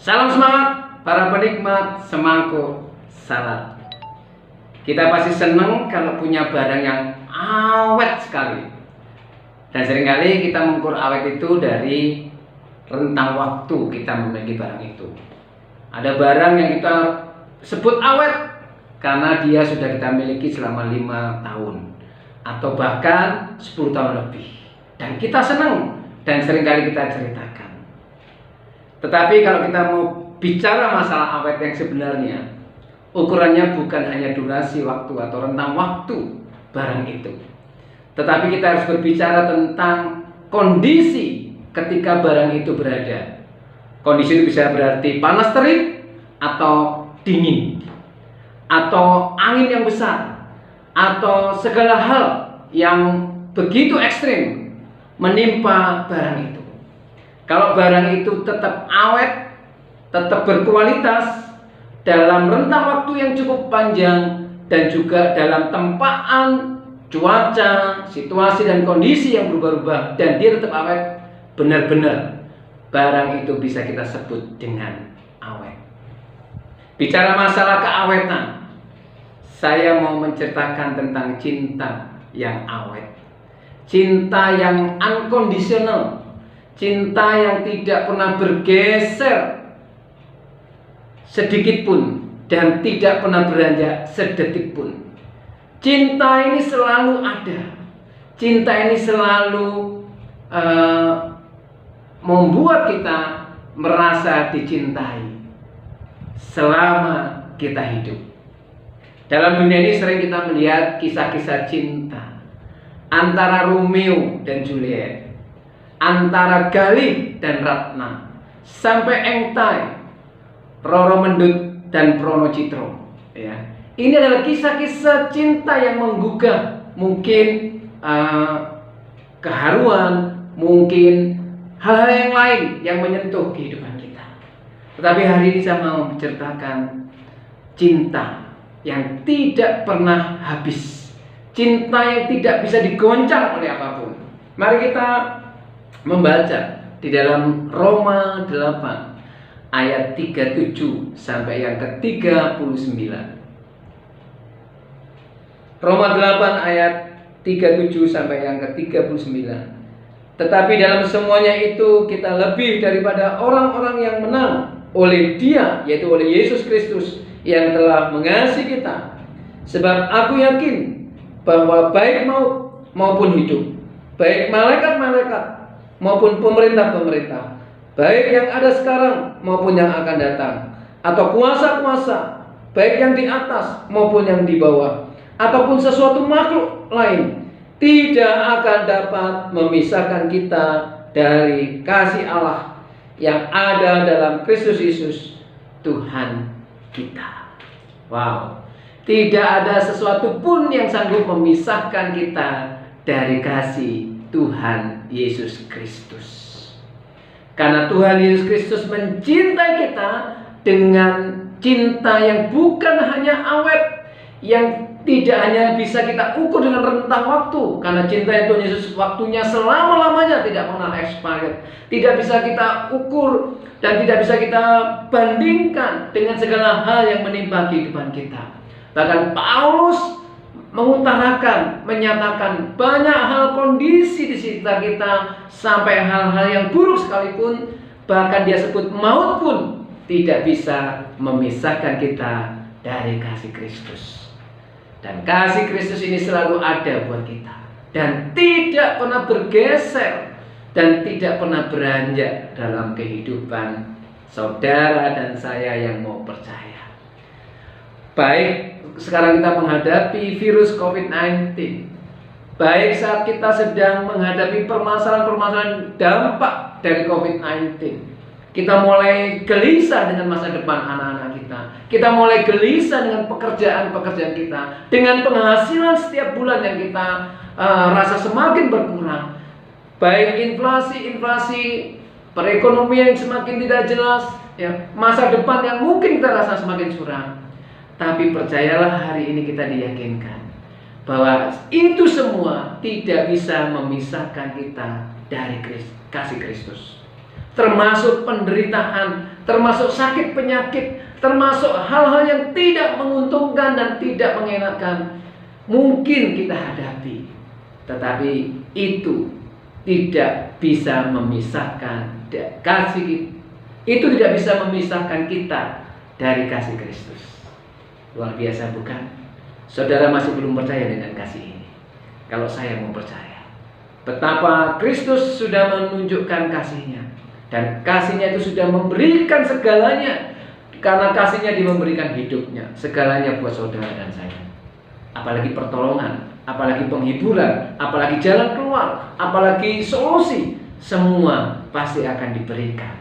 Salam semangat para penikmat semangkuk salad. Kita pasti senang kalau punya barang yang awet sekali. Dan seringkali kita mengukur awet itu dari rentang waktu kita memiliki barang itu. Ada barang yang kita sebut awet karena dia sudah kita miliki selama 5 tahun atau bahkan 10 tahun lebih. Dan kita senang dan seringkali kita ceritakan. Tetapi kalau kita mau bicara masalah awet yang sebenarnya, ukurannya bukan hanya durasi waktu atau rentang waktu barang itu, tetapi kita harus berbicara tentang kondisi ketika barang itu berada. Kondisi itu bisa berarti panas terik atau dingin, atau angin yang besar, atau segala hal yang begitu ekstrim menimpa barang itu. Kalau barang itu tetap awet, tetap berkualitas dalam rentang waktu yang cukup panjang dan juga dalam tempaan cuaca, situasi dan kondisi yang berubah-ubah dan dia tetap awet, benar-benar barang itu bisa kita sebut dengan awet. Bicara masalah keawetan, saya mau menceritakan tentang cinta yang awet, cinta yang unconditional, cinta yang tidak pernah bergeser sedikit pun dan tidak pernah beranjak sedetik pun. Cinta ini selalu ada. Cinta ini selalu membuat kita merasa dicintai selama kita hidup. Dalam dunia ini sering kita melihat kisah-kisah cinta antara Romeo dan Juliet, antara Galih dan Ratna, sampai Engtai, Roro Mendut dan Prono Citro. Ya, ini adalah kisah-kisah cinta yang menggugah, mungkin keharuan, mungkin hal-hal yang lain yang menyentuh kehidupan kita. Tetapi hari ini saya mau menceritakan cinta yang tidak pernah habis, cinta yang tidak bisa digoncang oleh apapun. Mari kita membaca di dalam Roma 8 ayat 37 sampai yang ke-39. Roma 8 ayat 37 sampai yang ke-39. Tetapi dalam semuanya itu kita lebih daripada orang-orang yang menang oleh Dia, yaitu oleh Yesus Kristus yang telah mengasihi kita. Sebab aku yakin bahwa baik maut maupun hidup, baik malaikat-malaikat maupun pemerintah-pemerintah, baik yang ada sekarang maupun yang akan datang, atau kuasa-kuasa, baik yang di atas maupun yang di bawah, ataupun sesuatu makhluk lain, tidak akan dapat memisahkan kita dari kasih Allah yang ada dalam Kristus Yesus Tuhan kita. Wow, tidak ada sesuatu pun yang sanggup memisahkan kita dari kasih Tuhan Yesus Kristus. Karena Tuhan Yesus Kristus mencintai kita dengan cinta yang bukan hanya awet, yang tidak hanya bisa kita ukur dengan rentang waktu, karena cinta Tuhan Yesus waktunya selama-lamanya tidak pernah expired, tidak bisa kita ukur dan tidak bisa kita bandingkan dengan segala hal yang menimpa kehidupan kita. Bahkan Paulus mengutarakan, menyatakan banyak hal kondisi di sekitar kita, sampai hal-hal yang buruk sekalipun, bahkan dia sebut maut pun tidak bisa memisahkan kita dari kasih Kristus. Dan kasih Kristus ini selalu ada buat kita dan tidak pernah bergeser dan tidak pernah beranjak dalam kehidupan saudara dan saya yang mau percaya. Baik sekarang kita menghadapi virus COVID-19, baik saat kita sedang menghadapi permasalahan-permasalahan dampak dari COVID-19, kita mulai gelisah dengan masa depan anak-anak kita. Kita mulai gelisah dengan pekerjaan-pekerjaan kita, dengan penghasilan setiap bulan yang kita rasa semakin berkurang. Baik inflasi, perekonomian yang semakin tidak jelas, ya, masa depan yang mungkin kita rasa semakin suram. Tapi percayalah, hari ini kita diyakinkan bahwa itu semua tidak bisa memisahkan kita dari kasih Kristus. termasuk penderitaan, termasuk sakit penyakit, termasuk hal-hal yang tidak menguntungkan dan tidak mengenakan, mungkin kita hadapi. Tetapi itu tidak bisa memisahkan kasih, itu tidak bisa memisahkan kita dari kasih Kristus. Luar biasa bukan? Saudara masih belum percaya dengan kasih ini. Kalau saya mau percaya, betapa Kristus sudah menunjukkan kasih-Nya, dan kasih-Nya itu sudah memberikan segalanya. Karena kasih-Nya dia memberikan hidupnya, segalanya buat saudara dan saya. Apalagi pertolongan, apalagi penghiburan, apalagi jalan keluar, apalagi solusi, semua pasti akan diberikan.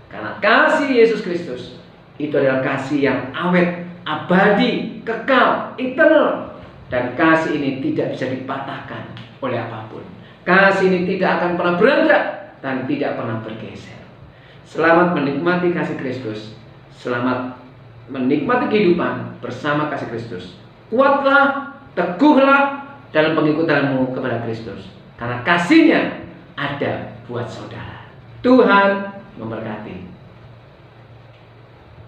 Karena kasih Yesus Kristus itu adalah kasih yang awet, abadi, kekal, eternal. Dan kasih ini tidak bisa dipatahkan oleh apapun. Kasih ini tidak akan pernah beranjak dan tidak pernah bergeser. Selamat menikmati kasih Kristus. Selamat menikmati kehidupan bersama kasih Kristus. Kuatlah, teguhlah dalam pengikutanmu kepada Kristus. Karena kasih-Nya ada buat saudara. Tuhan memberkati.